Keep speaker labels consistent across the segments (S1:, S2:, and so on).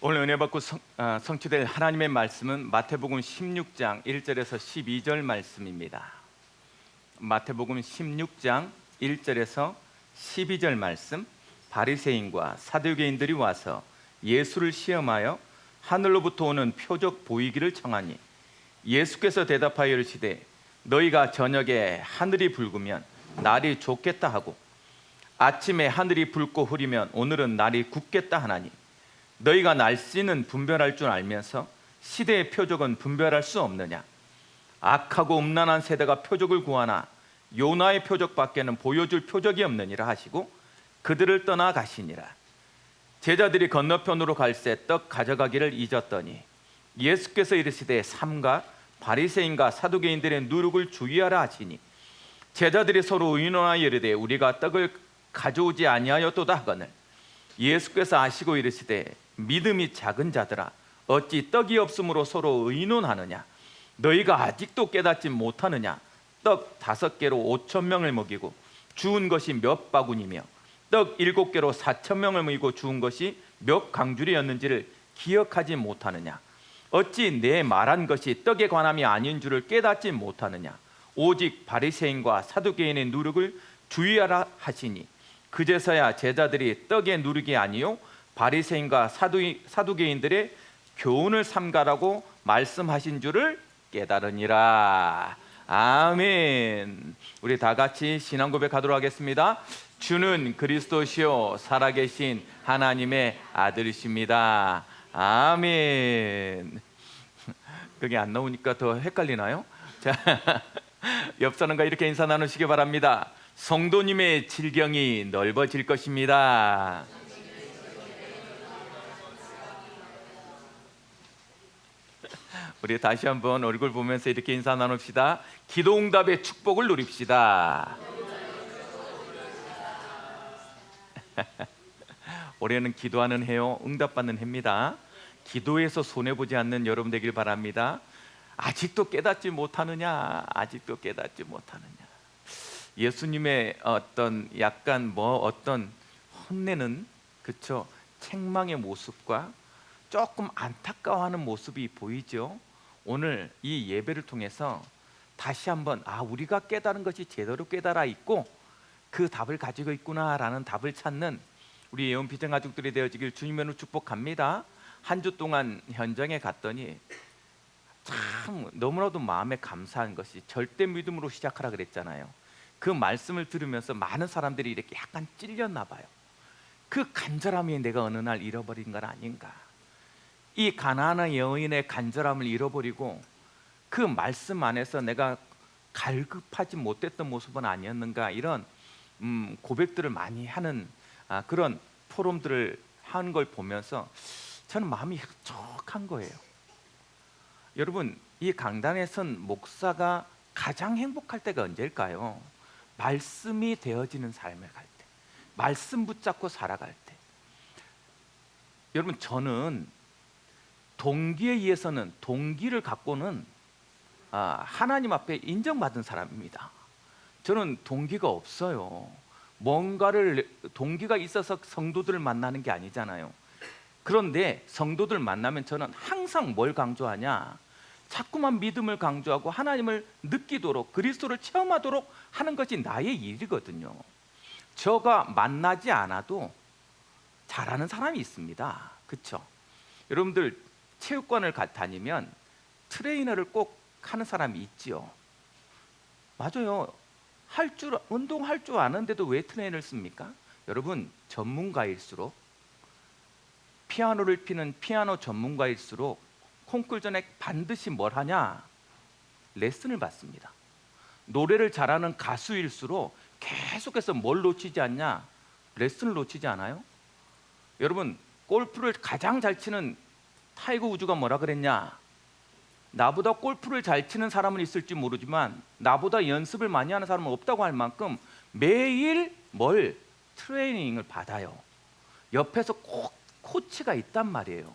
S1: 오늘 은혜 받고 성취될 하나님의 말씀은 마태복음 16장 1절에서 12절 말씀입니다. 마태복음 16장 1절에서 12절 말씀. 바리새인과 사두개인들이 와서 예수를 시험하여 하늘로부터 오는 표적 보이기를 청하니 예수께서 대답하여 이르시되 너희가 저녁에 하늘이 붉으면 날이 좋겠다 하고 아침에 하늘이 붉고 흐리면 오늘은 날이 굳겠다 하나니 너희가 날씨는 분별할 줄 알면서 시대의 표적은 분별할 수 없느냐? 악하고 음란한 세대가 표적을 구하나 요나의 표적밖에는 보여줄 표적이 없느니라 하시고 그들을 떠나 가시니라. 제자들이 건너편으로 갈새 떡 가져가기를 잊었더니 예수께서 이르시되 삼가 바리새인과 사두개인들의 누룩을 주의하라 하시니 제자들이 서로 의논하여 이르되 우리가 떡을 가져오지 아니하였도다 하거늘 예수께서 아시고 이르시되 믿음이 작은 자들아 어찌 떡이 없으므로 서로 의논하느냐? 너희가 아직도 깨닫지 못하느냐? 떡 5개로 5,000명을 먹이고 주운 것이 몇 바구니며 떡 7개로 4,000명을 먹이고 주운 것이 몇 강줄이었는지를 기억하지 못하느냐? 어찌 내 말한 것이 떡에 관함이 아닌 줄을 깨닫지 못하느냐? 오직 바리새인과 사두개인의 누룩을 주의하라 하시니 그제서야 제자들이 떡의 누룩이 아니요 바리새인과 사두개인들의 교훈을 삼가라고 말씀하신 줄을 깨달으니라. 아멘. 우리 다 같이 신앙 고백하도록 하겠습니다. 주는 그리스도시요 살아계신 하나님의 아들이십니다. 아멘. 그게 안 나오니까 더 헷갈리나요? 자, 옆 사람과 이렇게 인사 나누시기 바랍니다. 성도님의 질경이 넓어질 것입니다. 우리 다시 한번 얼굴 보면서 이렇게 인사 나눕시다. 기도응답의 축복을 누립시다. 올해는 기도하는 해요, 응답받는 해입니다. 기도에서 손해보지 않는 여러분 되길 바랍니다. 아직도 깨닫지 못하느냐? 아직도 깨닫지 못하느냐? 예수님의 어떤 약간 어떤 혼내는 그쵸? 책망의 모습과 조금 안타까워하는 모습이 보이죠. 오늘 이 예배를 통해서 다시 한번 우리가 깨달은 것이 제대로 깨달아 있고 그 답을 가지고 있구나라는 답을 찾는 우리 예언 비전 가족들이 되어지길 주님으로 축복합니다. 한 주 동안 현장에 갔더니 참 너무나도 마음에 감사한 것이 절대 믿음으로 시작하라 그랬잖아요. 그 말씀을 들으면서 많은 사람들이 이렇게 약간 찔렸나 봐요. 그 간절함이 내가 어느 날 잃어버린 건 아닌가? 이 가나안의 여인의 간절함을 잃어버리고 그 말씀 안에서 내가 갈급하지 못했던 모습은 아니었는가? 이런 고백들을 많이 하는 그런 포럼들을 하는 걸 보면서 저는 마음이 흡족한 거예요. 여러분, 이 강단에 선 목사가 가장 행복할 때가 언제일까요? 말씀이 되어지는 삶을 갈 때, 말씀 붙잡고 살아갈 때. 여러분, 저는 동기에 의해서는 동기를 갖고는 하나님 앞에 인정받은 사람입니다. 저는 동기가 없어요. 뭔가를 동기가 있어서 성도들을 만나는 게 아니잖아요. 그런데 성도들 만나면 저는 항상 뭘 강조하냐? 자꾸만 믿음을 강조하고 하나님을 느끼도록 그리스도를 체험하도록 하는 것이 나의 일이거든요. 저가 만나지 않아도 잘하는 사람이 있습니다. 그렇죠? 여러분들 체육관을 다니면 트레이너를 꼭 하는 사람이 있지요. 맞아요. 운동할 줄 아는데도 왜 트레이너를 씁니까? 여러분, 전문가일수록 피아노를 피는 피아노 전문가일수록 콩쿨 전에 반드시 뭘 하냐? 레슨을 받습니다. 노래를 잘하는 가수일수록 계속해서 뭘 놓치지 않냐? 레슨을 놓치지 않아요? 여러분, 골프를 가장 잘 치는 타이거 우즈가 뭐라 그랬냐? 나보다 골프를 잘 치는 사람은 있을지 모르지만 나보다 연습을 많이 하는 사람은 없다고 할 만큼 매일 트레이닝을 받아요. 옆에서 꼭 코치가 있단 말이에요.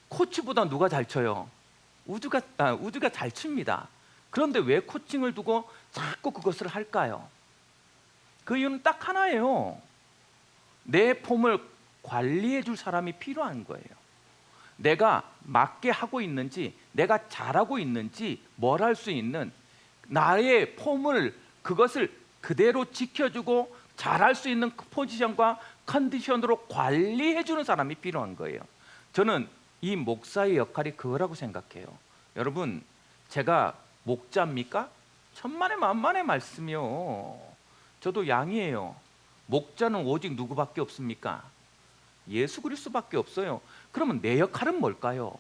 S1: 코치보다 누가 잘 쳐요? 우즈가 잘 칩니다. 그런데 왜 코칭을 두고 자꾸 그것을 할까요? 그 이유는 딱 하나예요. 내 폼을 관리해 줄 사람이 필요한 거예요. 내가 맞게 하고 있는지, 내가 잘하고 있는지 뭘 할 수 있는 나의 폼을, 그것을 그대로 지켜주고 잘할 수 있는 포지션과 컨디션으로 관리해주는 사람이 필요한 거예요. 저는 이 목사의 역할이 그거라고 생각해요. 여러분, 제가 목자입니까? 천만의 만만의 말씀이요. 저도 양이에요. 목자는 오직 누구밖에 없습니까? 예수 그리스도밖에 없어요. 그러면 내 역할은 뭘까요?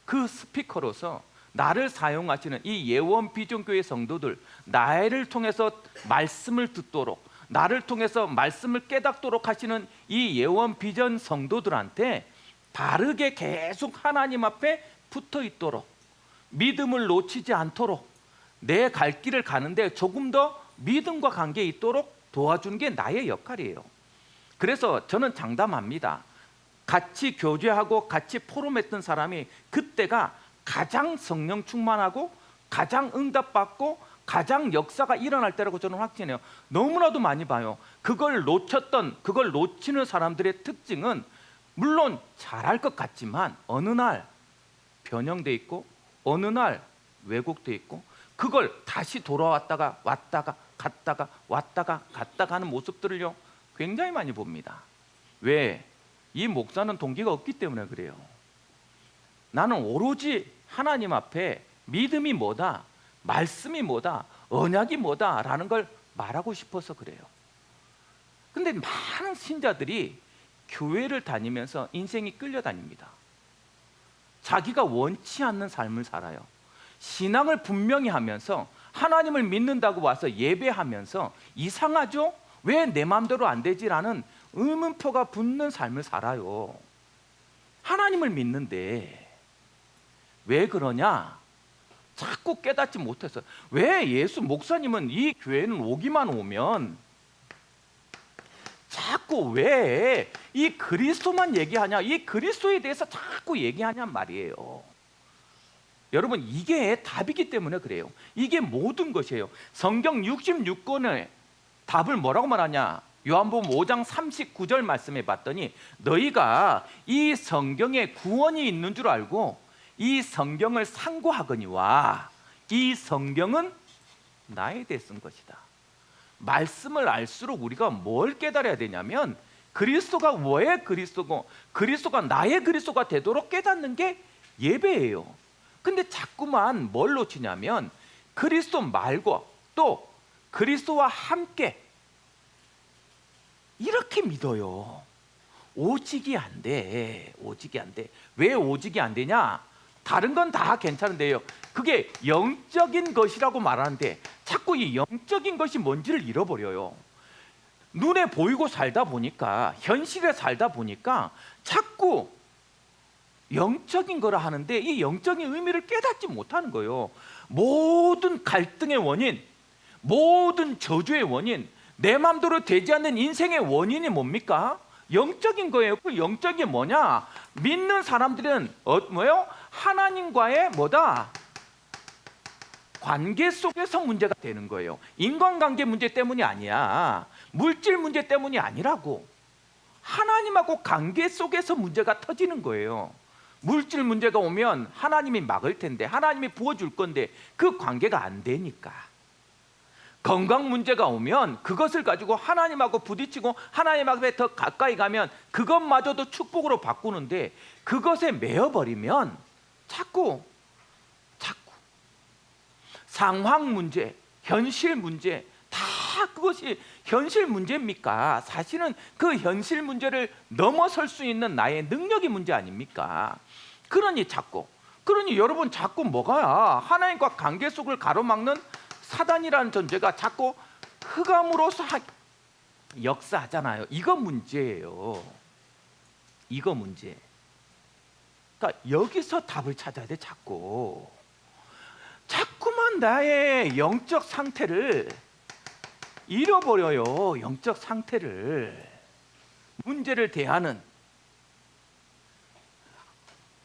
S1: 그 스피커로서 나를 사용하시는 이 예원 비전교회 성도들, 나를 통해서 말씀을 듣도록, 나를 통해서 말씀을 깨닫도록 하시는 이 예원 비전 성도들한테 바르게 계속 하나님 앞에 붙어 있도록, 믿음을 놓치지 않도록, 내 갈 길을 가는데 조금 더 믿음과 관계에 있도록 도와주는 게 나의 역할이에요. 그래서 저는 장담합니다. 같이 교제하고 같이 포럼했던 사람이 그때가 가장 성령 충만하고 가장 응답받고 가장 역사가 일어날 때라고 저는 확신해요. 너무나도 많이 봐요. 그걸 놓치는 사람들의 특징은 물론 잘할 것 같지만 어느 날 변형돼 있고 어느 날 왜곡돼 있고, 그걸 다시 돌아왔다가 왔다가 갔다가 왔다가 갔다가 하는 모습들을요 굉장히 많이 봅니다. 왜? 이 목사는 동기가 없기 때문에 그래요. 나는 오로지 하나님 앞에 믿음이 뭐다, 말씀이 뭐다, 언약이 뭐다 라는 걸 말하고 싶어서 그래요. 근데 많은 신자들이 교회를 다니면서 인생이 끌려다닙니다. 자기가 원치 않는 삶을 살아요. 신앙을 분명히 하면서 하나님을 믿는다고 와서 예배하면서 이상하죠? 왜 내 마음대로 안 되지라는 의문표가 붙는 삶을 살아요. 하나님을 믿는데 왜 그러냐? 자꾸 깨닫지 못해서. 왜 예수 목사님은 이 교회는 오기만 오면 자꾸 왜 이 그리스도만 얘기하냐, 이 그리스도에 대해서 자꾸 얘기하냔 말이에요. 여러분, 이게 답이기 때문에 그래요. 이게 모든 것이에요. 성경 66권의 답을 뭐라고 말하냐? 요한복음 5장 39절 말씀해 봤더니 너희가 이 성경에 구원이 있는 줄 알고 이 성경을 상고하거니와 이 성경은 나에 대해 쓴 것이다. 말씀을 알수록 우리가 뭘 깨달아야 되냐면 그리스도가 왜 그리스도고 그리스도가 나의 그리스도가 되도록 깨닫는 게 예배예요. 근데 자꾸만 뭘 놓치냐면 그리스도 말고 또 그리스도와 함께 이렇게 믿어요. 오직이 안 돼. 오직이 안 돼. 왜 오직이 안 되냐? 다른 건 다 괜찮은데요, 그게 영적인 것이라고 말하는데 자꾸 이 영적인 것이 뭔지를 잃어버려요. 눈에 보이고 살다 보니까, 현실에 살다 보니까 자꾸 영적인 거라 하는데 이 영적인 의미를 깨닫지 못하는 거예요. 모든 갈등의 원인, 모든 저주의 원인, 내 마음대로 되지 않는 인생의 원인이 뭡니까? 영적인 거예요. 그 영적인 게 뭐냐? 믿는 사람들은 뭐예요? 하나님과의 뭐다? 관계 속에서 문제가 되는 거예요. 인간관계 문제 때문이 아니야. 물질 문제 때문이 아니라고. 하나님하고 관계 속에서 문제가 터지는 거예요. 물질 문제가 오면 하나님이 막을 텐데, 하나님이 부어줄 건데 그 관계가 안 되니까. 건강 문제가 오면 그것을 가지고 하나님하고 부딪히고 하나님 앞에 더 가까이 가면 그것마저도 축복으로 바꾸는데, 그것에 매여버리면 자꾸 상황 문제, 현실 문제, 다 그것이 현실 문제입니까? 사실은 그 현실 문제를 넘어설 수 있는 나의 능력이 문제 아닙니까? 그러니 여러분 자꾸 뭐가 하나님과 관계 속을 가로막는 사단이라는 존재가 자꾸 흑암으로서 역사하잖아요. 이거 문제예요. 이거 문제. 그러니까 여기서 답을 찾아야 돼. 자꾸만 나의 영적 상태를 잃어버려요. 영적 상태를. 문제를 대하는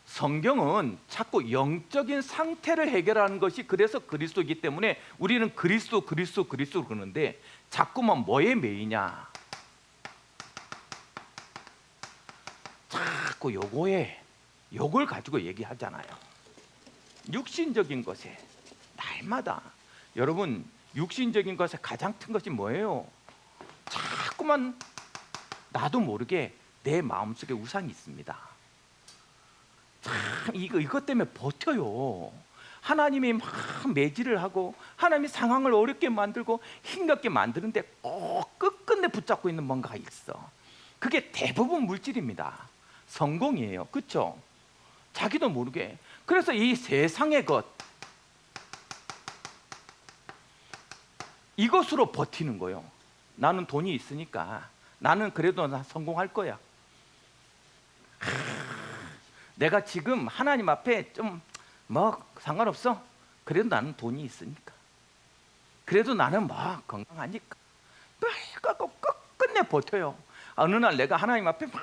S1: 성경은 자꾸 영적인 상태를 해결하는 것이 그래서 그리스도이기 때문에 우리는 그리스도 그러는데 자꾸만 뭐에 매이냐? 자꾸 요거에 요걸 가지고 얘기하잖아요. 육신적인 것에 날마다. 여러분, 육신적인 것에 가장 큰 것이 뭐예요? 자꾸만 나도 모르게 내 마음속에 우상이 있습니다. 참 이것 때문에 버텨요. 하나님이 막 매질을 하고 하나님이 상황을 어렵게 만들고 힘겹게 만드는데 꼭 끝끝내 붙잡고 있는 뭔가가 있어. 그게 대부분 물질입니다. 성공이에요. 그렇죠? 자기도 모르게. 그래서 이 세상의 것, 이것으로 버티는 거예요. 나는 돈이 있으니까 나는 그래도 나 성공할 거야. 내가 지금 하나님 앞에 좀 뭐 상관없어. 그래도 나는 돈이 있으니까. 그래도 나는 뭐 건강하니까. 끝내 버텨요. 어느 날 내가 하나님 앞에 막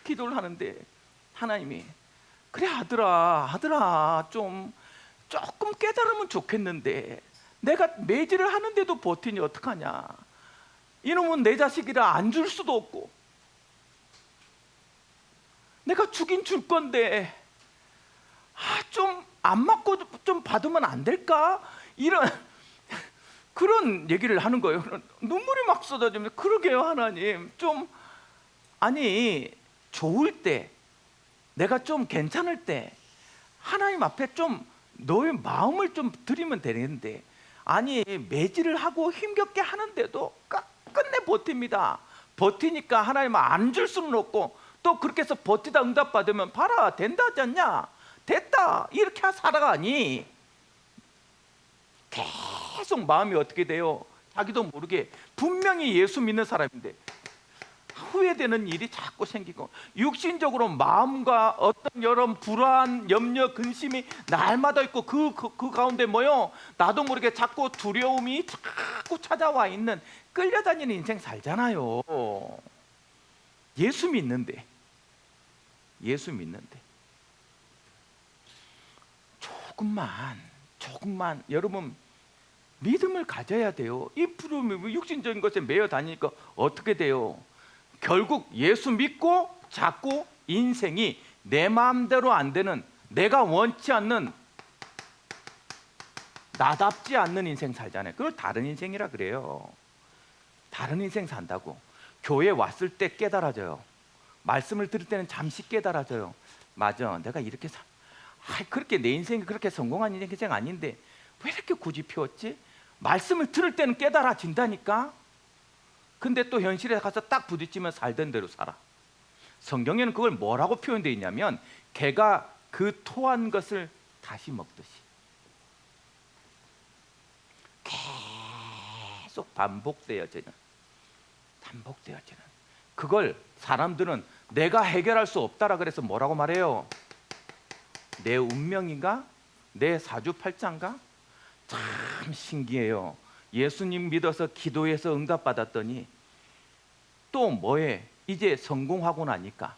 S1: 기도를 하는데 하나님이 그래 아들아 좀 조금 깨달으면 좋겠는데 내가 매질을 하는데도 버티니 어떡하냐. 이놈은 내 자식이라 안 줄 수도 없고 내가 주긴 줄 건데 좀 안 맞고 좀 받으면 안 될까? 이런 그런 얘기를 하는 거예요. 눈물이 막 쏟아지면서 그러게요 하나님. 좀 아니 좋을 때 내가 좀 괜찮을 때 하나님 앞에 좀 너의 마음을 좀 드리면 되는데 아니 매질을 하고 힘겹게 하는데도 끝내 버팁니다. 버티니까 하나님 안 줄 수는 없고 또 그렇게 해서 버티다 응답받으면 봐라 된다 하지 않냐? 됐다 이렇게 살아가니 계속 마음이 어떻게 돼요? 자기도 모르게 분명히 예수 믿는 사람인데 후회되는 일이 자꾸 생기고 육신적으로 마음과 어떤 여러 불안, 염려, 근심이 날마다 있고 그 가운데 뭐요? 나도 모르게 자꾸 두려움이 자꾸 찾아와 있는 끌려다니는 인생 살잖아요. 예수 믿는데 조금만 여러분 믿음을 가져야 돼요. 이 푸름이 육신적인 것에 매여 다니니까 어떻게 돼요? 결국 예수 믿고 자꾸 인생이 내 마음대로 안 되는 내가 원치 않는 나답지 않는 인생 살잖아요. 그걸 다른 인생이라 그래요. 다른 인생 산다고. 교회 왔을 때 깨달아져요. 말씀을 들을 때는 잠시 깨달아져요. 맞아 내가 이렇게 그렇게 내 인생이 그렇게 성공한 인생 아닌데 왜 이렇게 굳이 피웠지? 말씀을 들을 때는 깨달아진다니까. 근데 또 현실에 가서 딱 부딪히면 살던 대로 살아. 성경에는 그걸 뭐라고 표현되어 있냐면 개가 그 토한 것을 다시 먹듯이 계속 반복되어지는 그걸 사람들은 내가 해결할 수 없다라 그래서 뭐라고 말해요? 내 운명인가? 내 사주팔자인가? 참 신기해요. 예수님 믿어서 기도해서 응답받았더니 또 뭐해? 이제 성공하고 나니까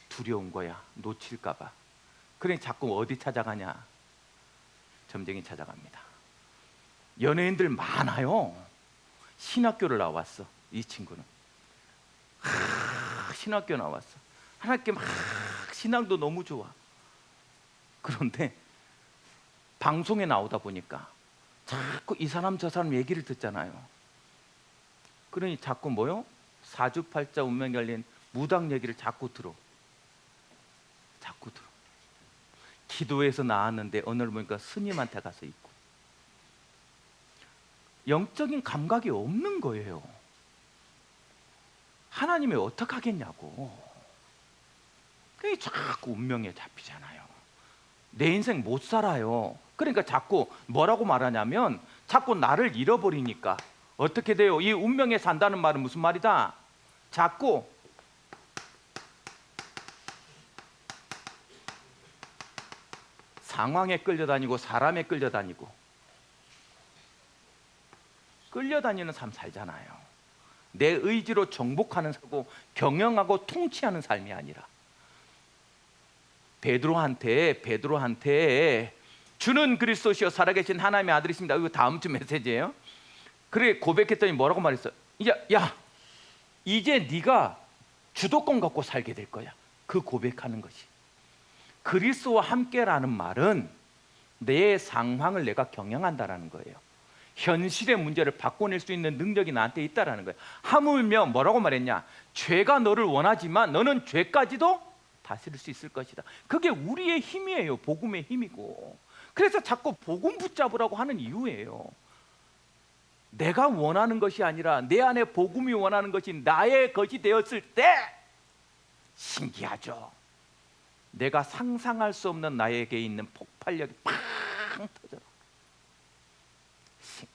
S1: 두려운 거야. 놓칠까 봐. 그러니 자꾸 어디 찾아가냐? 점쟁이 찾아갑니다. 연예인들 많아요. 신학교를 나왔어. 이 친구는 신학교 나왔어. 하나님께 막 신앙도 너무 좋아. 그런데 방송에 나오다 보니까 자꾸 이 사람 저 사람 얘기를 듣잖아요. 그러니 자꾸 뭐요? 사주팔자 운명 열린 무당 얘기를 자꾸 들어. 기도해서 나왔는데 오늘 보니까 스님한테 가서 있고 영적인 감각이 없는 거예요. 하나님이 어떡하겠냐고. 그게 자꾸 운명에 잡히잖아요. 내 인생 못 살아요. 그러니까 자꾸 뭐라고 말하냐면 자꾸 나를 잃어버리니까 어떻게 돼요? 이 운명에 산다는 말은 무슨 말이다? 자꾸 상황에 끌려다니고 사람에 끌려다니는 삶 살잖아요. 내 의지로 정복하는 사고 경영하고 통치하는 삶이 아니라 베드로한테 주는 그리스도시요 살아계신 하나님의 아들이십니다. 이거 다음 주 메시지예요. 그래 고백했더니 뭐라고 말했어? 야 이제 네가 주도권 갖고 살게 될 거야. 그 고백하는 것이 그리스도와 함께라는 말은 내 상황을 내가 경영한다라는 거예요. 현실의 문제를 바꿔낼 수 있는 능력이 나한테 있다라는 거예요. 하물며 뭐라고 말했냐? 죄가 너를 원하지만 너는 죄까지도 다스릴 수 있을 것이다. 그게 우리의 힘이에요. 복음의 힘이고. 그래서 자꾸 복음 붙잡으라고 하는 이유예요. 내가 원하는 것이 아니라 내 안에 복음이 원하는 것이 나의 것이 되었을 때 신기하죠. 내가 상상할 수 없는 나에게 있는 폭발력이 팡 터져.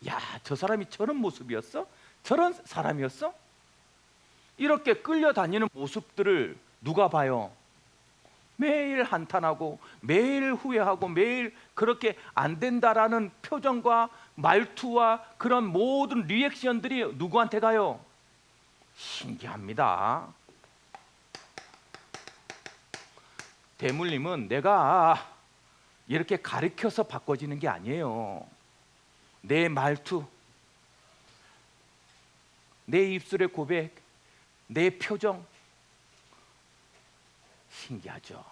S1: 야, 저 사람이 저런 모습이었어? 저런 사람이었어? 이렇게 끌려다니는 모습들을 누가 봐요? 매일 한탄하고 매일 후회하고 매일 그렇게 안 된다라는 표정과 말투와 그런 모든 리액션들이 누구한테 가요? 신기합니다. 대물림은 내가 이렇게 가르쳐서 바꿔지는 게 아니에요. 내 말투, 내 입술의 고백, 내 표정, 신기하죠.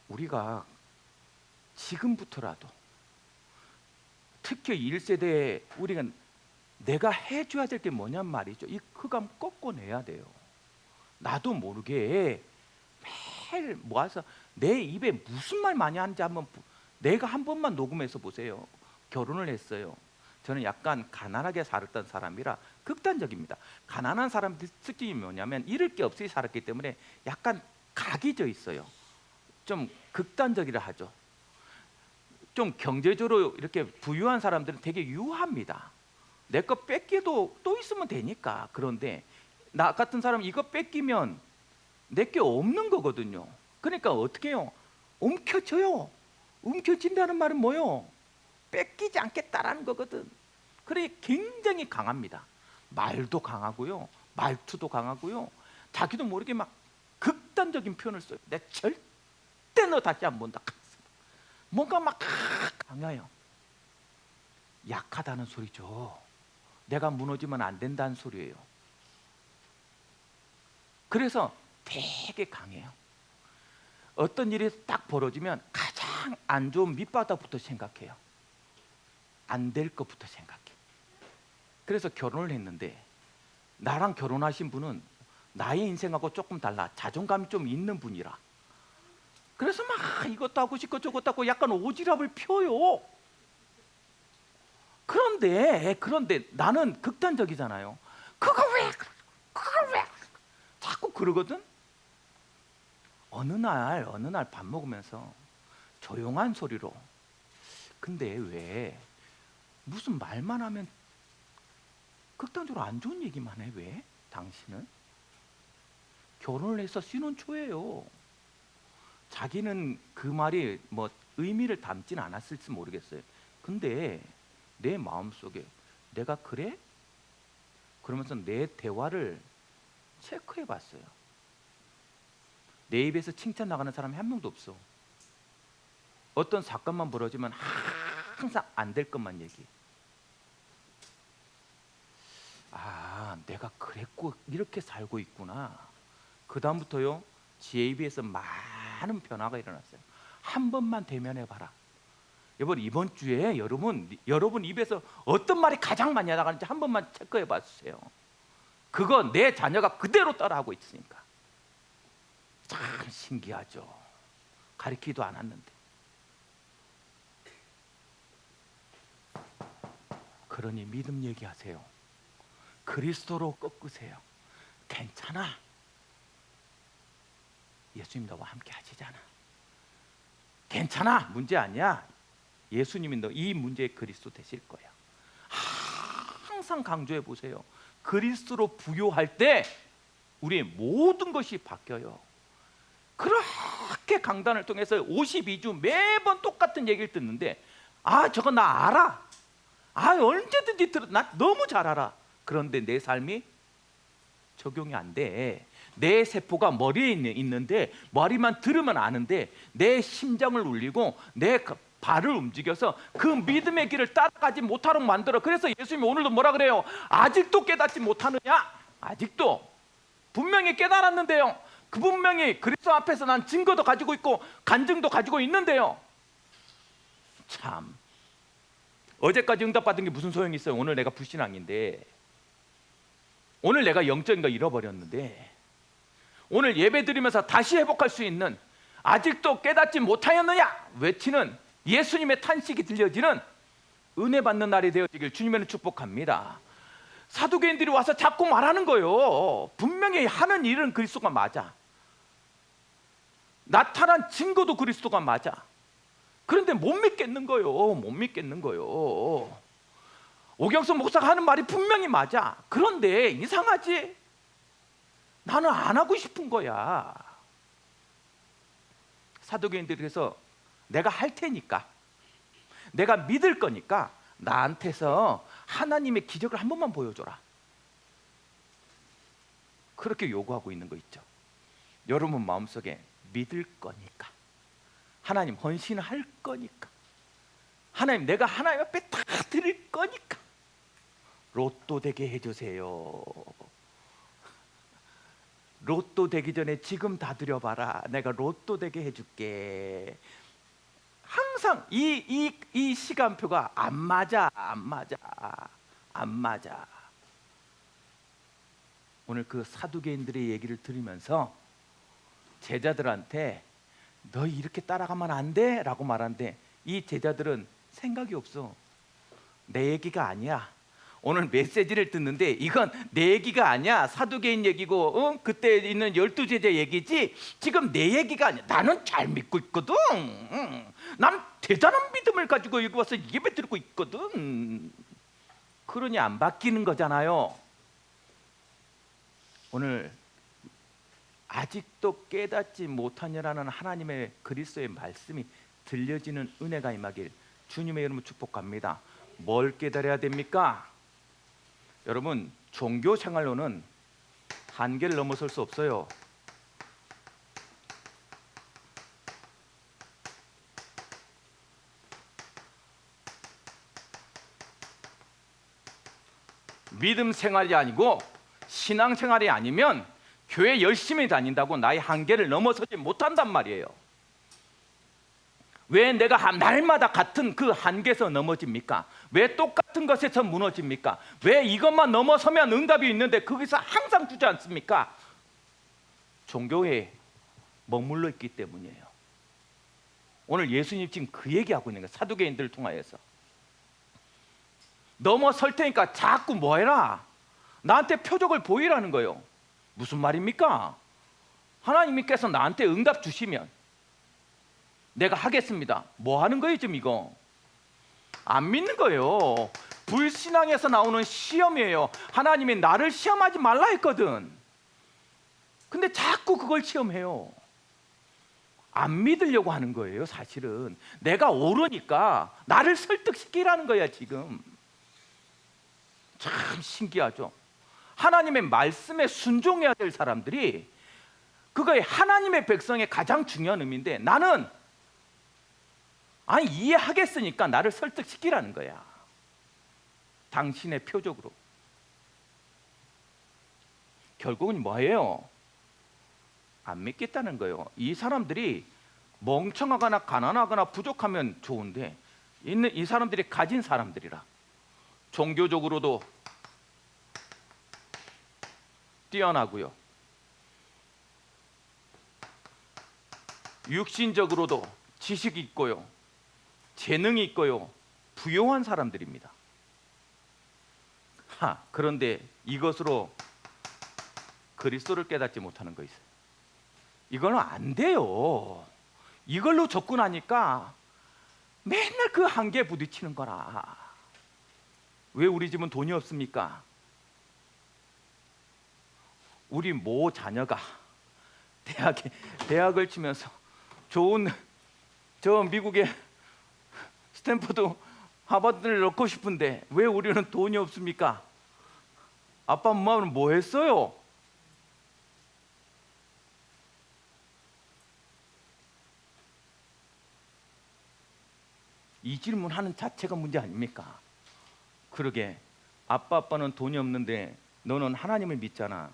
S1: 우리가 지금부터라도 특히 1세대에 우리가 내가 해줘야 될 게 뭐냔 말이죠. 이 흑암 꺾어내야 돼요. 나도 모르게 매일 모아서 내 입에 무슨 말 많이 하는지 한번 내가 한 번만 녹음해서 보세요. 결혼을 했어요. 저는 약간 가난하게 살았던 사람이라 극단적입니다. 가난한 사람들 특징이 뭐냐면 잃을 게 없이 살았기 때문에 약간 각이 져 있어요. 좀 극단적이라 하죠. 좀 경제적으로 이렇게 부유한 사람들은 되게 유합니다. 내 거 뺏기도 또 있으면 되니까. 그런데 나 같은 사람은 이거 뺏기면 내게 없는 거거든요. 그러니까 어떻게 해요? 움켜져요. 움켜진다는 말은 뭐요? 뺏기지 않겠다라는 거거든. 그래 굉장히 강합니다. 말도 강하고요, 말투도 강하고요. 자기도 모르게 막 극단적인 표현을 써요. 내 절대 너 다시 안 본다. 뭔가 막 강해요. 약하다는 소리죠. 내가 무너지면 안 된다는 소리예요. 그래서 되게 강해요. 어떤 일이 딱 벌어지면 가장 안 좋은 밑바닥부터 생각해요. 안 될 것부터 생각해. 그래서 결혼을 했는데 나랑 결혼하신 분은 나의 인생하고 조금 달라. 자존감이 좀 있는 분이라. 그래서 막 이것도 하고 싶고 저것도 하고 약간 오지랖을 펴요. 그런데 나는 극단적이잖아요. 그걸 왜 자꾸 그러거든. 어느 날 밥 먹으면서 조용한 소리로, 근데 왜 무슨 말만 하면 극단적으로 안 좋은 얘기만 해? 왜? 당신은 결혼을 해서 신혼 초예요. 자기는 그 말이 뭐 의미를 담지는 않았을지 모르겠어요. 근데 내 마음속에 내가 그래? 그러면서 내 대화를 체크해 봤어요. 내 입에서 칭찬 나가는 사람이 한 명도 없어. 어떤 사건만 벌어지면 항상 안 될 것만 얘기. 아, 내가 그랬고 이렇게 살고 있구나. 그 다음부터요, 제 입에서 많은 변화가 일어났어요. 한 번만 대면해 봐라. 여러분, 이번 주에 여러분 입에서 어떤 말이 가장 많이 나가는지 한 번만 체크해 봐주세요. 그거 내 자녀가 그대로 따라하고 있으니까. 참 신기하죠. 가르치지도 않았는데. 그러니 믿음 얘기하세요. 그리스도로 꺾으세요. 괜찮아. 예수님 너와 함께 하시잖아. 괜찮아. 문제 아니야. 예수님이 너 이 문제에 그리스도 되실 거야. 항상 강조해 보세요. 그리스도로 부요할 때 우리의 모든 것이 바뀌어요. 그렇게 강단을 통해서 52주 매번 똑같은 얘기를 듣는데, 아, 저거 나 알아. 아, 언제든지 나 너무 잘 알아. 그런데 내 삶이 적용이 안 돼. 내 세포가 머리에 있는데 머리만 들으면 아는데 내 심장을 울리고 내 발을 움직여서 그 믿음의 길을 따라가지 못하도록 만들어. 그래서 예수님이 오늘도 뭐라 그래요? 아직도 깨닫지 못하느냐? 아직도. 분명히 깨달았는데요. 그 분명히 그리스도 앞에서 난 증거도 가지고 있고 간증도 가지고 있는데요. 참, 어제까지 응답받은 게 무슨 소용이 있어요? 오늘 내가 불신앙인데, 오늘 내가 영적인 거 잃어버렸는데, 오늘 예배 드리면서 다시 회복할 수 있는, 아직도 깨닫지 못하였느냐 외치는 예수님의 탄식이 들려지는 은혜 받는 날이 되어지길 주님의 축복합니다. 사두개인들이 와서 자꾸 말하는 거예요. 분명히 하는 일은 그리스도가 맞아, 나타난 증거도 그리스도가 맞아. 그런데 못 믿겠는 거예요. 못 믿겠는 거예요. 오경수 목사가 하는 말이 분명히 맞아. 그런데 이상하지? 나는 안 하고 싶은 거야. 사두개인들이 그래서 내가 할 테니까, 내가 믿을 거니까 나한테서 하나님의 기적을 한 번만 보여줘라, 그렇게 요구하고 있는 거 있죠. 여러분 마음속에 믿을 거니까, 하나님 헌신할 거니까, 하나님 내가 하나님 앞에 다 드릴 거니까 로또 되게 해주세요. 로또 되기 전에 지금 다 드려봐라. 내가 로또 되게 해줄게. 항상 이 시간표가 안 맞아. 오늘 그 사두개인들의 얘기를 들으면서 제자들한테 너 이렇게 따라가면 안 돼? 라고 말하는데 이 제자들은 생각이 없어. 내 얘기가 아니야. 오늘 메시지를 듣는데 이건 내 얘기가 아니야. 사두개인 얘기고 그때 있는 12제자 얘기지 지금 내 얘기가 아니야. 나는 잘 믿고 있거든. 난 대단한 믿음을 가지고 여기 와서 예배 드리고 있거든. 그러니 안 바뀌는 거잖아요. 오늘 아직도 깨닫지 못하냐라는 하나님의 그리스도의 말씀이 들려지는 은혜가 임하길 주님의 이름으로 축복합니다. 뭘 깨달아야 됩니까? 여러분, 종교 생활로는 한계를 넘어설 수 없어요. 믿음 생활이 아니고 신앙 생활이 아니면 교회 열심히 다닌다고 나의 한계를 넘어서지 못한단 말이에요. 왜 내가 날마다 같은 그 한계에서 넘어집니까? 왜 똑같은 것에서 무너집니까? 왜 이것만 넘어서면 응답이 있는데 거기서 항상 주지 않습니까? 종교에 머물러 있기 때문이에요. 오늘 예수님 지금 그 얘기하고 있는 거예요. 사두개인들을 통하여서 넘어설 테니까 자꾸 뭐 해라, 나한테 표적을 보이라는 거예요. 무슨 말입니까? 하나님께서 나한테 응답 주시면 내가 하겠습니다. 뭐 하는 거예요 지금 이거? 안 믿는 거예요. 불신앙에서 나오는 시험이에요. 하나님이 나를 시험하지 말라 했거든. 근데 자꾸 그걸 시험해요. 안 믿으려고 하는 거예요. 사실은 내가 옳으니까 나를 설득시키라는 거야 지금. 참 신기하죠. 하나님의 말씀에 순종해야 될 사람들이 그거에 하나님의 백성의 가장 중요한 의미인데 나는 이해하겠으니까 나를 설득시키라는 거야. 당신의 표적으로. 결국은 뭐예요? 안 믿겠다는 거예요. 이 사람들이 멍청하거나 가난하거나 부족하면 좋은데 이 사람들이 가진 사람들이라 종교적으로도 뛰어나고요, 육신적으로도 지식이 있고요, 재능이 있고요, 부유한 사람들입니다. 그런데 이것으로 그리스도를 깨닫지 못하는 거 있어요. 이거는 안 돼요. 이걸로 접근하니까 맨날 그 한계에 부딪히는 거라. 왜 우리 집은 돈이 없습니까? 우리 모 자녀가 대학을 치면서 좋은 저 미국의 스탠퍼드 하버드를 넣고 싶은데 왜 우리는 돈이 없습니까? 아빠 엄마는 뭐 했어요? 이 질문하는 자체가 문제 아닙니까? 그러게 아빠는 돈이 없는데 너는 하나님을 믿잖아.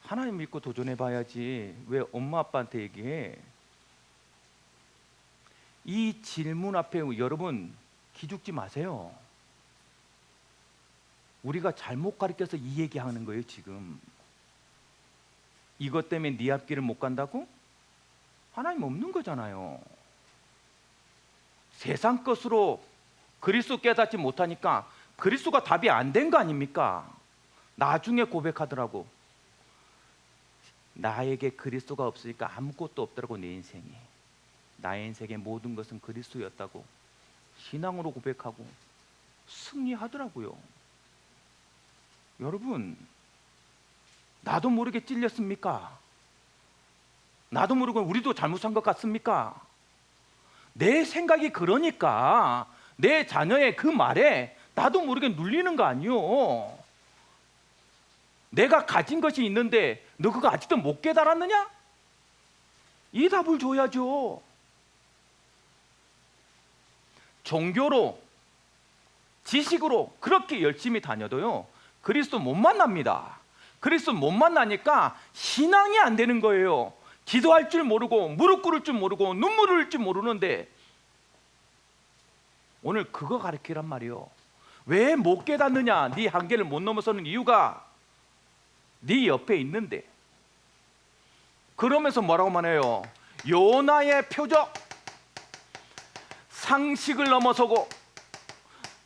S1: 하나님 믿고 도전해봐야지 왜 엄마 아빠한테 얘기해? 이 질문 앞에 여러분 기죽지 마세요. 우리가 잘못 가르쳐서 이 얘기하는 거예요. 지금 이것 때문에 네 앞길을 못 간다고? 하나님 없는 거잖아요. 세상 것으로 그리스도 깨닫지 못하니까 그리스도가 답이 안 된 거 아닙니까? 나중에 고백하더라고. 나에게 그리스도가 없으니까 아무것도 없더라고. 내 인생이, 나의 인생의 모든 것은 그리스도였다고 신앙으로 고백하고 승리하더라고요. 여러분, 나도 모르게 찔렸습니까? 나도 모르고 우리도 잘못한 것 같습니까? 내 생각이 그러니까 내 자녀의 그 말에 나도 모르게 눌리는 거 아니요. 내가 가진 것이 있는데 너 그거 아직도 못 깨달았느냐? 이 답을 줘야죠. 종교로, 지식으로 그렇게 열심히 다녀도요, 그리스도 못 만납니다. 그리스도 못 만나니까 신앙이 안 되는 거예요. 기도할 줄 모르고 무릎 꿇을 줄 모르고 눈물 흘릴 줄 모르는데 오늘 그거 가르치란 말이요. 왜 못 깨닫느냐? 네 한계를 못 넘어서는 이유가 네 옆에 있는데. 그러면서 뭐라고 말해요? 요나의 표적, 상식을 넘어서고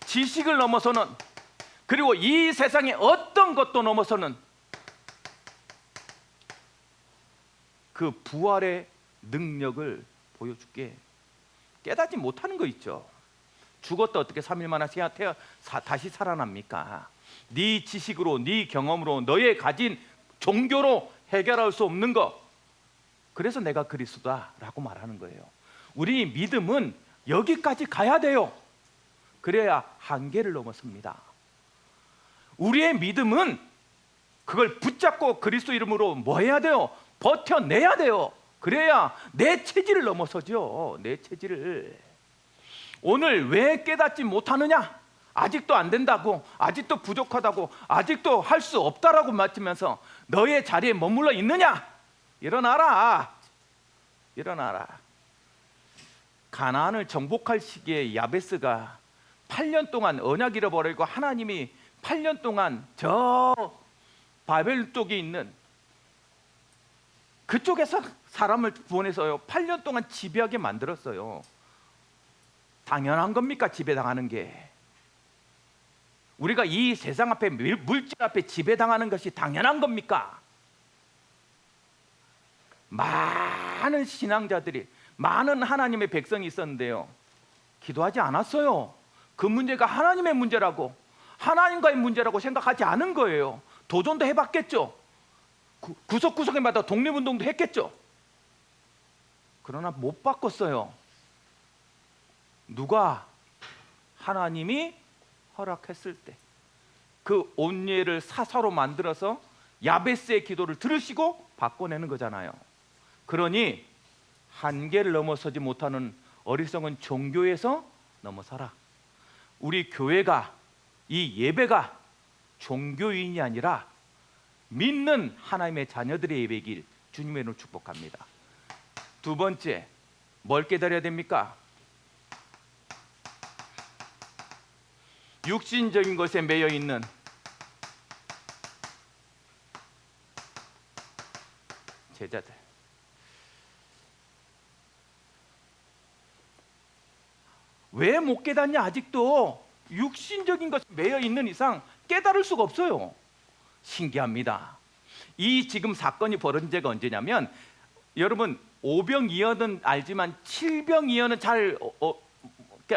S1: 지식을 넘어서는, 그리고 이 세상의 어떤 것도 넘어서는 그 부활의 능력을 보여줄게. 깨닫지 못하는 거 있죠. 죽었다 어떻게 3일 만에 다시 살아납니까? 네 지식으로, 네 경험으로, 너의 가진 종교로 해결할 수 없는 거. 그래서 내가 그리스도다라고 말하는 거예요. 우리 믿음은 여기까지 가야 돼요. 그래야 한계를 넘어섭니다. 우리의 믿음은 그걸 붙잡고 그리스도 이름으로 뭐 해야 돼요? 버텨내야 돼요. 그래야 내 체질을 넘어서죠. 내 체질을. 오늘 왜 깨닫지 못하느냐? 아직도 안 된다고, 아직도 부족하다고, 아직도 할 수 없다라고 말하면서 너의 자리에 머물러 있느냐? 일어나라. 일어나라. 가나안을 정복할 시기에 야베스가 8년 동안 언약 잃어버리고 하나님이 8년 동안 저 바벨 쪽에 있는 그쪽에서 사람을 보내서요 8년 동안 지배하게 만들었어요. 당연한 겁니까? 지배당하는 게. 우리가 이 세상 앞에, 물질 앞에 지배당하는 것이 당연한 겁니까? 많은 신앙자들이, 많은 하나님의 백성이 있었는데요, 기도하지 않았어요. 그 문제가 하나님의 문제라고, 하나님과의 문제라고 생각하지 않은 거예요. 도전도 해봤겠죠. 구석구석에마다 독립운동도 했겠죠. 그러나 못 바꿨어요. 누가? 하나님이 허락했을 때. 그 온예를 사사로 만들어서 야베스의 기도를 들으시고 바꿔내는 거잖아요. 그러니 한계를 넘어서지 못하는 어리석은 종교에서 넘어서라. 우리 교회가, 이 예배가 종교인이 아니라 믿는 하나님의 자녀들의 예배길 주님의 이름으로 축복합니다. 두 번째, 뭘 깨달아야 됩니까? 육신적인 것에 매여 있는 제자들. 왜 못 깨닫냐? 아직도 육신적인 것에 매여 있는 이상 깨달을 수가 없어요. 신기합니다. 이 지금 사건이 벌어진 때가 언제냐면, 여러분 5병이어는 알지만 7병이어는 잘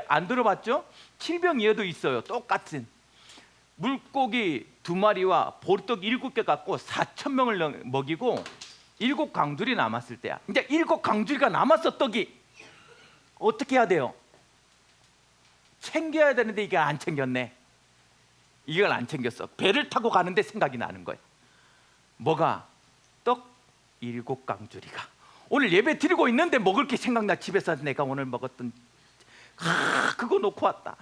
S1: 안 들어봤죠? 7병이어도 있어요. 똑같은 물고기 2마리와 보리떡 7개 갖고 4,000명을 먹이고 7강줄이 남았을 때야. 이제 7강줄이가 남았어. 떡이 어떻게 해야 돼요? 챙겨야 되는데 이게 안 챙겼네. 이걸 안 챙겼어. 배를 타고 가는데 생각이 나는 거예요. 뭐가? 떡 7강줄이가. 오늘 예배 드리고 있는데 먹을 게 생각나. 집에서 내가 오늘 먹었던 그거 놓고 왔다.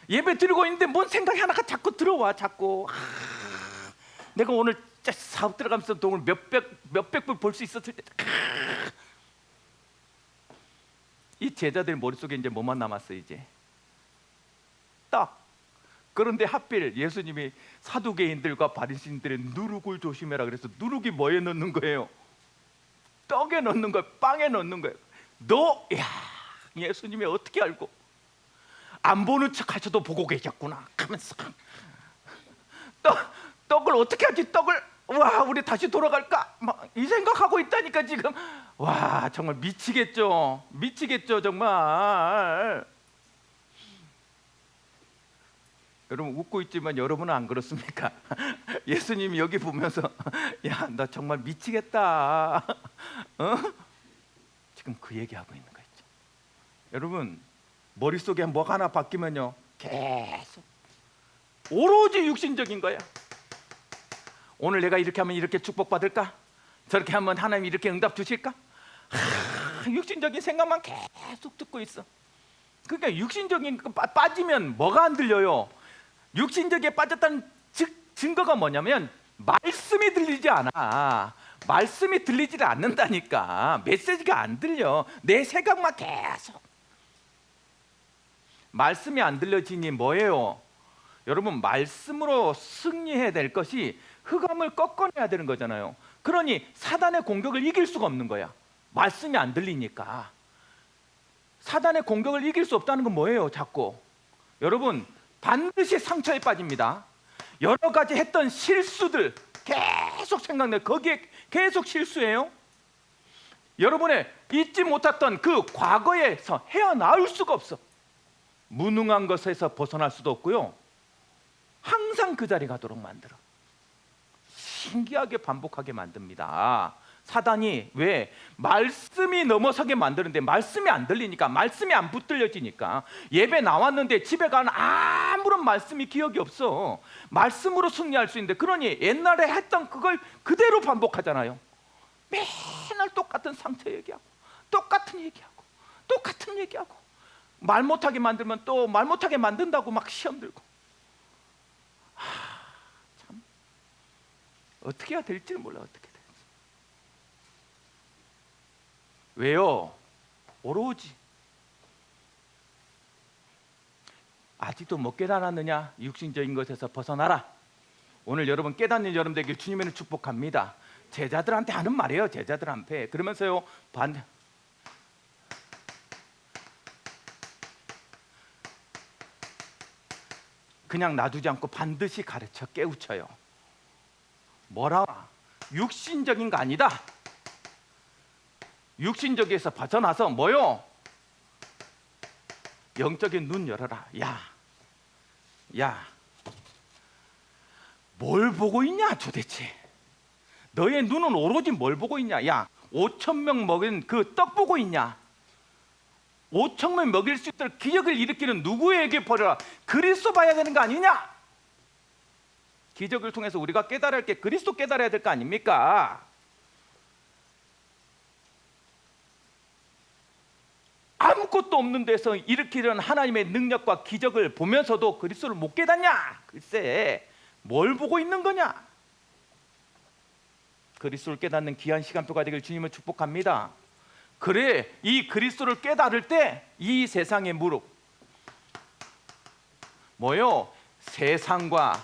S1: 예배 드리고 있는데 뭔 생각이 하나가 자꾸 들어와. 자꾸 내가 오늘 진짜 사업 들어가면서 돈을 몇백 불 벌 수 있었을 때, 이 제자들 머릿속에 이제 뭐만 남았어요? 이제 딱. 그런데 하필 예수님이 사두개인들과 바리새인들의 누룩을 조심해라 그래서 누룩이 뭐에 넣는 거예요? 떡에 넣는 거예요. 빵에 넣는 거예요. 야, 예수님이 어떻게 알고 안 보는 척 하셔도 보고 계셨구나 하면서 떡을 어떻게 하지? 떡을 와 우리 다시 돌아갈까? 막 이 생각하고 있다니까 지금. 와 정말 미치겠죠. 미치겠죠 정말. 여러분 웃고 있지만 여러분은 안 그렇습니까? 예수님이 여기 보면서 야 나 정말 미치겠다. 어? 지금 그 얘기하고 있는 거 있죠. 여러분 머릿속에 뭐가 하나 바뀌면요 계속 오로지 육신적인 거야. 오늘 내가 이렇게 하면 이렇게 축복받을까? 저렇게 하면 하나님이 이렇게 응답 주실까? 육신적인 생각만 계속 듣고 있어. 그러니까 육신적인 거 빠지면 뭐가 안 들려요? 육신적에 빠졌다는 증거가 뭐냐면 말씀이 들리지 않아. 말씀이 들리지 않는다니까. 메시지가 안 들려. 내 생각만 계속. 말씀이 안 들려지니 뭐예요? 여러분 말씀으로 승리해야 될 것이 흑암을 꺾어내야 되는 거잖아요. 그러니 사단의 공격을 이길 수가 없는 거야. 말씀이 안 들리니까. 사단의 공격을 이길 수 없다는 건 뭐예요? 자꾸 여러분 반드시 상처에 빠집니다. 여러 가지 했던 실수들 계속 생각나요. 거기에 계속 실수해요. 여러분의 잊지 못했던 그 과거에서 헤어나올 수가 없어. 무능한 것에서 벗어날 수도 없고요. 항상 그 자리 가도록 만들어. 신기하게 반복하게 만듭니다. 사단이 왜? 말씀이 넘어서게 만드는데 말씀이 안 들리니까, 말씀이 안 붙들려지니까. 예배 나왔는데 집에 가는 아무런 말씀이 기억이 없어. 말씀으로 승리할 수 있는데, 그러니 옛날에 했던 그걸 그대로 반복하잖아요. 맨날 똑같은 상처 얘기하고 똑같은 얘기하고 똑같은 얘기하고 말 못하게 만들면 또 말 못하게 만든다고 막 시험 들고. 참 어떻게 해야 될지 몰라. 어떻게 될지. 왜요? 오로지 아직도 못 깨달았느냐? 육신적인 것에서 벗어나라. 오늘 여러분 깨닫는 여러분 되길 주님의 축복합니다. 제자들한테 하는 말이에요. 제자들한테. 그러면서요 그냥 놔두지 않고 반드시 가르쳐 깨우쳐요. 뭐라? 육신적인 거 아니다. 육신적에서 벗어나서 뭐요? 영적인 눈 열어라. 야, 뭘 보고 있냐 도대체? 너의 눈은 오로지 뭘 보고 있냐? 야, 5,000명 먹인 그 떡 보고 있냐? 5,000명 먹일 수 있도록 기적을 일으키는 누구에게 버려라? 그리스도 봐야 되는 거 아니냐? 기적을 통해서 우리가 깨달아야 할 게 그리스도 깨달아야 될 거 아닙니까? 아무것도 없는 데서 일으키려는 하나님의 능력과 기적을 보면서도 그리스도를 못 깨닫냐? 글쎄, 뭘 보고 있는 거냐? 그리스도를 깨닫는 귀한 시간표가 되길 주님을 축복합니다. 그래, 이 그리스도를 깨달을 때 이 세상의 무릎 뭐요? 세상과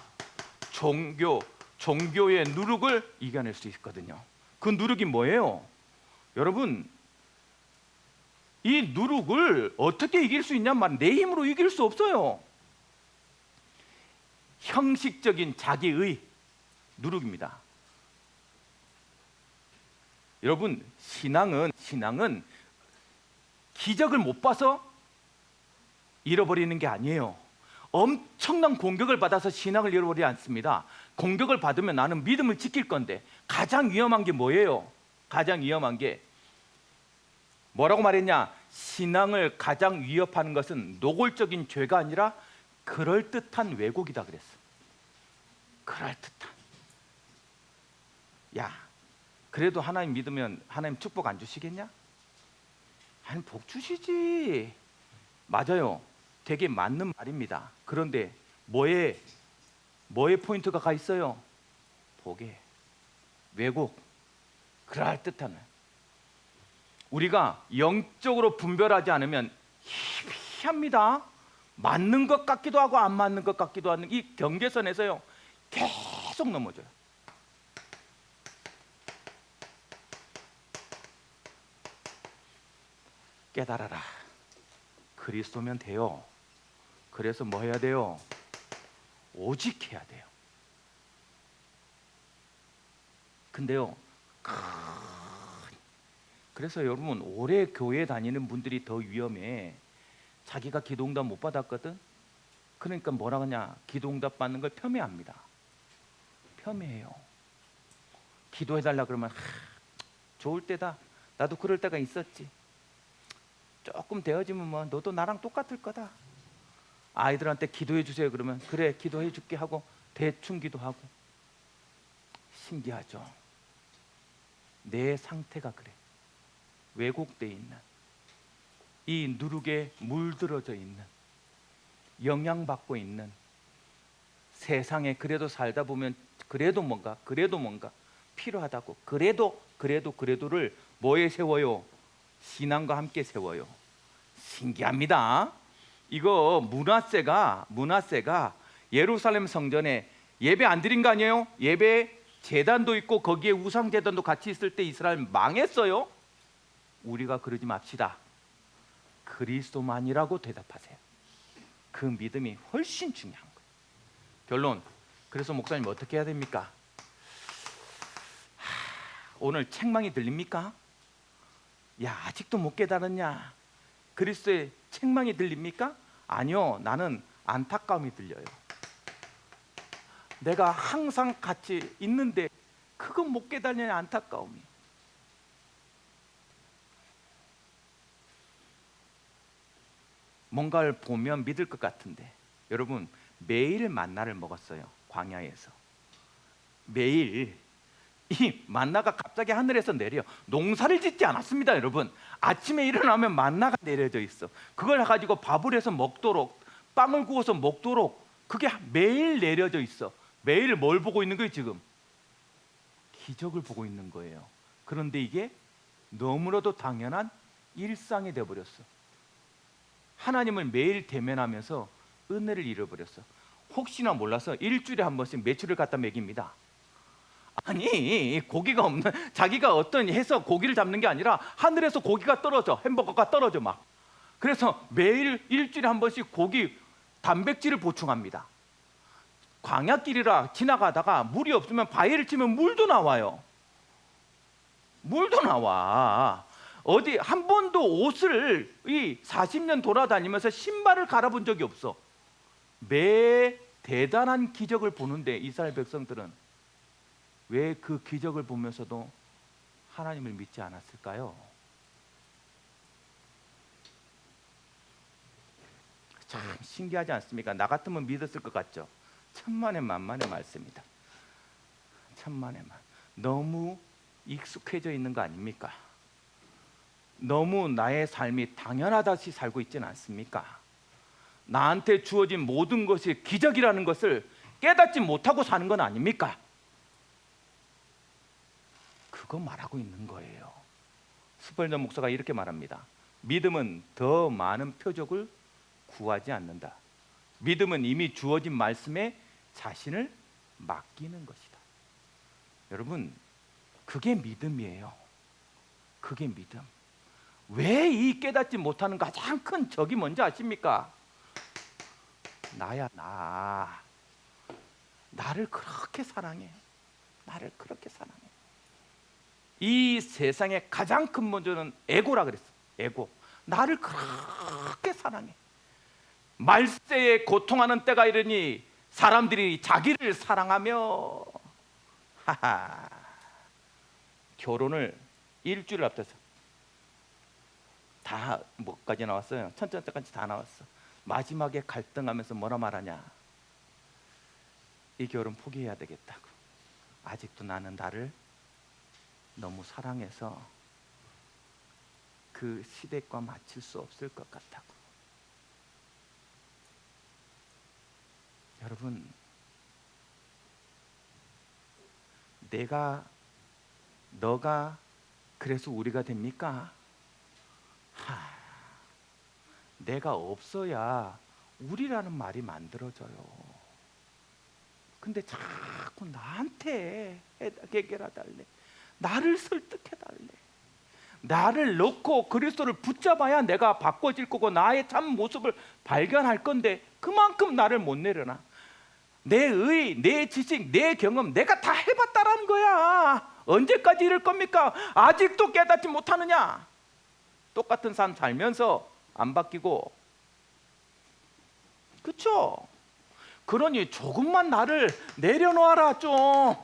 S1: 종교의 누룩을 이겨낼 수 있거든요. 그 누룩이 뭐예요? 여러분, 이 누룩을 어떻게 이길 수 있냔 말이에요. 내 힘으로 이길 수 없어요. 형식적인 자기의 누룩입니다. 여러분, 신앙은 기적을 못 봐서 잃어버리는 게 아니에요. 엄청난 공격을 받아서 신앙을 잃어버리지 않습니다. 공격을 받으면 나는 믿음을 지킬 건데, 가장 위험한 게 뭐예요? 가장 위험한 게 뭐라고 말했냐? 신앙을 가장 위협하는 것은 노골적인 죄가 아니라 그럴듯한 왜곡이다 그랬어. 그럴듯한. 야, 그래도 하나님 믿으면 하나님 축복 안 주시겠냐? 하나님 복 주시지. 맞아요. 되게 맞는 말입니다. 그런데 뭐에 포인트가 가 있어요? 보게, 왜곡, 그럴듯한, 우리가 영적으로 분별하지 않으면 희미합니다. 맞는 것 같기도 하고 안 맞는 것 같기도 하는 이 경계선에서요 계속 넘어져요. 깨달아라. 그리스도면 돼요. 그래서 뭐 해야 돼요? 오직 해야 돼요. 근데요, 그래서 여러분 오래 교회 다니는 분들이 더 위험해. 자기가 기도응답 못 받았거든. 그러니까 뭐라 하냐, 기도응답 받는 걸 폄훼합니다. 폄훼해요. 기도해달라 그러면 좋을 때다. 나도 그럴 때가 있었지. 조금 되어지면 뭐 너도 나랑 똑같을 거다. 아이들한테 기도해 주세요 그러면 그래 기도해 줄게 하고 대충 기도하고. 신기하죠. 내 상태가 그래. 왜곡되어 있는, 이 누룩에 물들어져 있는, 영향받고 있는 세상에 그래도 살다 보면 그래도 뭔가 필요하다고 그래도를 뭐에 세워요? 신앙과 함께 세워요. 신기합니다. 이거 문하세가 예루살렘 성전에 예배 안 드린 거 아니에요? 예배 제단도 있고 거기에 우상 제단도 같이 있을 때 이스라엘 망했어요. 우리가 그러지 맙시다. 그리스도만이라고 대답하세요. 그 믿음이 훨씬 중요한 거예요. 결론. 그래서 목사님 어떻게 해야 됩니까? 오늘 책망이 들립니까? 야, 아직도 못 깨달았냐? 그리스도의 책망이 들립니까? 아니요, 나는 안타까움이 들려요. 내가 항상 같이 있는데 그거 못 깨달으냐, 안타까움이. 뭔가를 보면 믿을 것 같은데, 여러분 매일 만나를 먹었어요. 광야에서 매일 이 만나가 갑자기 하늘에서 내려. 농사를 짓지 않았습니다. 여러분 아침에 일어나면 만나가 내려져 있어. 그걸 가지고 밥을 해서 먹도록, 빵을 구워서 먹도록, 그게 매일 내려져 있어. 매일 뭘 보고 있는 거예요? 지금 기적을 보고 있는 거예요. 그런데 이게 너무나도 당연한 일상이 되어버렸어. 하나님을 매일 대면하면서 은혜를 잃어버렸어. 혹시나 몰라서 일주일에 한 번씩 매출을 갖다 먹입니다. 아니, 고기가 없는, 자기가 어떤 해서 고기를 잡는 게 아니라 하늘에서 고기가 떨어져, 햄버거가 떨어져 막. 그래서 매일 일주일에 한 번씩 고기 단백질을 보충합니다. 광야길이라 지나가다가 물이 없으면 바위를 치면 물도 나와요. 물도 나와. 어디 한 번도 옷을 이 40년 돌아다니면서 신발을 갈아본 적이 없어. 매 대단한 기적을 보는데 이스라엘 백성들은 왜 그 기적을 보면서도 하나님을 믿지 않았을까요? 참 신기하지 않습니까? 나 같으면 믿었을 것 같죠? 천만의 만만의 말씀이다. 천만의 만. 너무 익숙해져 있는 거 아닙니까? 너무 나의 삶이 당연하다시 살고 있지는 않습니까? 나한테 주어진 모든 것이 기적이라는 것을 깨닫지 못하고 사는 건 아닙니까? 그거 말하고 있는 거예요. 스펄전 목사가 이렇게 말합니다. 믿음은 더 많은 표적을 구하지 않는다. 믿음은 이미 주어진 말씀에 자신을 맡기는 것이다. 여러분, 그게 믿음이에요. 그게 믿음. 왜 이 깨닫지 못하는 가장 큰 적이 뭔지 아십니까? 나야, 나. 나를 그렇게 사랑해. 나를 그렇게 사랑해. 이 세상의 가장 큰 문제는 에고라 그랬어. 에고. 나를 그렇게 사랑해. 말세에 고통하는 때가 이르니 사람들이 자기를 사랑하며 하하. 결혼을 일주일 앞서서 다 뭐까지 나왔어요? 천천때까지 다 나왔어. 마지막에 갈등하면서 뭐라 말하냐? 이 결혼 포기해야 되겠다고. 아직도 나는 나를 너무 사랑해서 그 시댁과 맞출 수 없을 것 같다고. 여러분, 너가 그래서 우리가 됩니까? 내가 없어야 우리라는 말이 만들어져요. 근데 자꾸 나한테 해결해 달래. 나를 설득해 달래. 나를 넣고 그리스도를 붙잡아야 내가 바꿔질 거고 나의 참 모습을 발견할 건데 그만큼 나를 못 내려놔. 내 의, 내 지식, 내 경험 내가 다 해봤다라는 거야. 언제까지 이럴 겁니까? 아직도 깨닫지 못하느냐? 똑같은 삶 살면서 안 바뀌고, 그렇죠? 그러니 조금만 나를 내려놓아라. 좀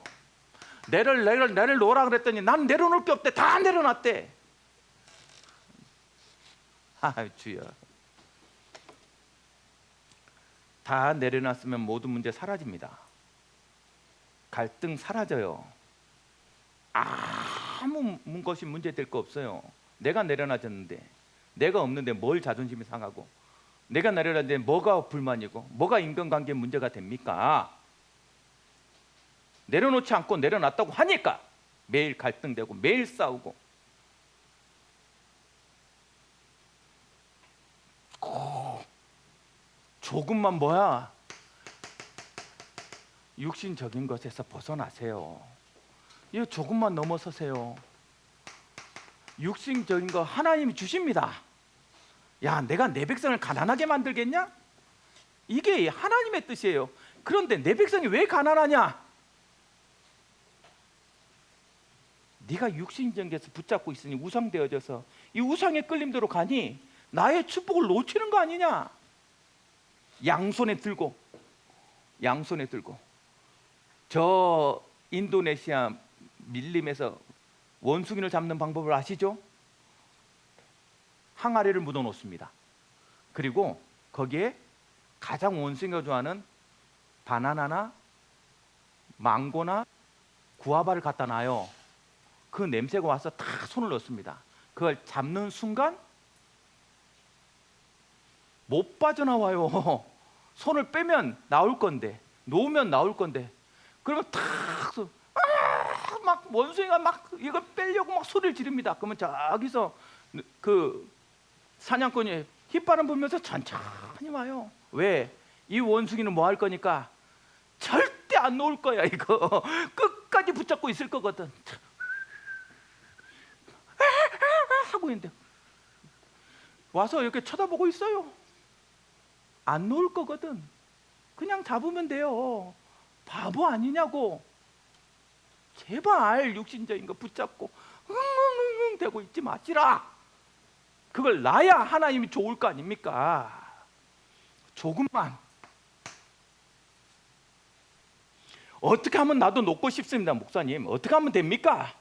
S1: 내려놓으라 그랬더니 난 내려놓을 게 없대. 다 내려놨대. 주여, 다 내려놨으면 모든 문제 사라집니다. 갈등 사라져요. 아무 것이 문제될 거 없어요. 내가 내려놔졌는데, 내가 없는데 뭘 자존심이 상하고, 내가 내려놨는데 뭐가 불만이고 뭐가 인간관계에 문제가 됩니까? 내려놓지 않고 내려놨다고 하니까 매일 갈등되고 매일 싸우고, 조금만 뭐야, 육신적인 것에서 벗어나세요. 이거 조금만 넘어서세요. 육신적인 거 하나님이 주십니다. 야, 내가 내 백성을 가난하게 만들겠냐? 이게 하나님의 뜻이에요. 그런데 내 백성이 왜 가난하냐? 네가 육신적인 것에서 붙잡고 있으니 우상되어져서 이 우상의 끌림대로 가니 나의 축복을 놓치는 거 아니냐? 양손에 들고 저 인도네시아 밀림에서 원숭이를 잡는 방법을 아시죠? 항아리를 묻어 놓습니다. 그리고 거기에 가장 원숭이가 좋아하는 바나나나 망고나 구아바를 갖다 놔요. 그 냄새가 와서 다 손을 넣습니다. 그걸 잡는 순간 못 빠져나와요. 손을 빼면 나올 건데, 놓으면 나올 건데, 그러면 막 원숭이가 막 이걸 빼려고 막 소리를 지릅니다. 그러면 저기서 그 사냥꾼이 휘바람 불면서 천천히 와요. 왜? 이 원숭이는 뭐 할 거니까 절대 안 놓을 거야. 이거 끝까지 붙잡고 있을 거거든. 하고 있는데 와서 이렇게 쳐다보고 있어요. 안 놓을 거거든. 그냥 잡으면 돼요. 바보 아니냐고. 제발 육신적인 거 붙잡고 흥흥흥 대고 있지 마시라. 그걸 놔야 하나님이 좋을 거 아닙니까? 조금만. 어떻게 하면 나도 놓고 싶습니다, 목사님. 어떻게 하면 됩니까?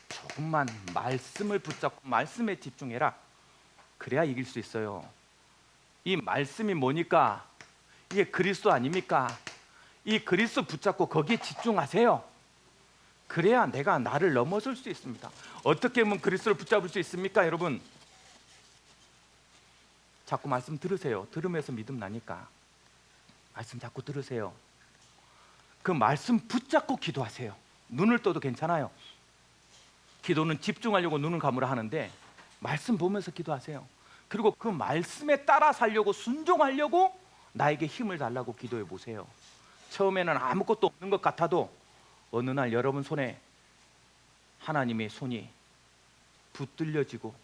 S1: 조금만 말씀을 붙잡고 말씀에 집중해라. 그래야 이길 수 있어요. 이 말씀이 뭐니까? 이게 그리스도 아닙니까? 이 그리스도 붙잡고 거기에 집중하세요. 그래야 내가 나를 넘어설 수 있습니다. 어떻게 하면 그리스도를 붙잡을 수 있습니까, 여러분? 자꾸 말씀 들으세요. 들으면서 믿음 나니까 말씀 자꾸 들으세요. 그 말씀 붙잡고 기도하세요. 눈을 떠도 괜찮아요. 기도는 집중하려고 눈을 감으라 하는데 말씀 보면서 기도하세요. 그리고 그 말씀에 따라 살려고, 순종하려고 나에게 힘을 달라고 기도해 보세요. 처음에는 아무것도 없는 것 같아도 어느 날 여러분 손에 하나님의 손이 붙들려지고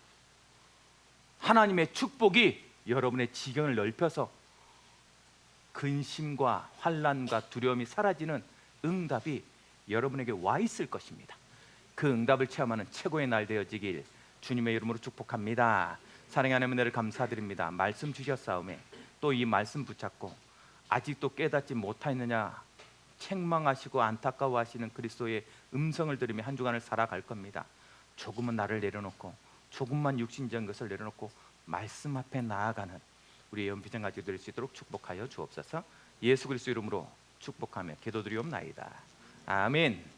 S1: 하나님의 축복이 여러분의 지경을 넓혀서 근심과 환난과 두려움이 사라지는 응답이 여러분에게 와 있을 것입니다. 그 응답을 체험하는 최고의 날 되어지길 주님의 이름으로 축복합니다. 사랑의 하나님, 은혜를 감사드립니다. 말씀 주셨사오매 또 이 말씀 붙잡고 아직도 깨닫지 못하였느냐 책망하시고 안타까워하시는 그리스도의 음성을 들으며 한 주간을 살아갈 겁니다. 조금은 나를 내려놓고, 조금만 육신적인 것을 내려놓고 말씀 앞에 나아가는 우리의 연비전 가지고 될 수 있도록 축복하여 주옵소서. 예수 그리스도 이름으로 축복하며 기도드리옵나이다. 아멘.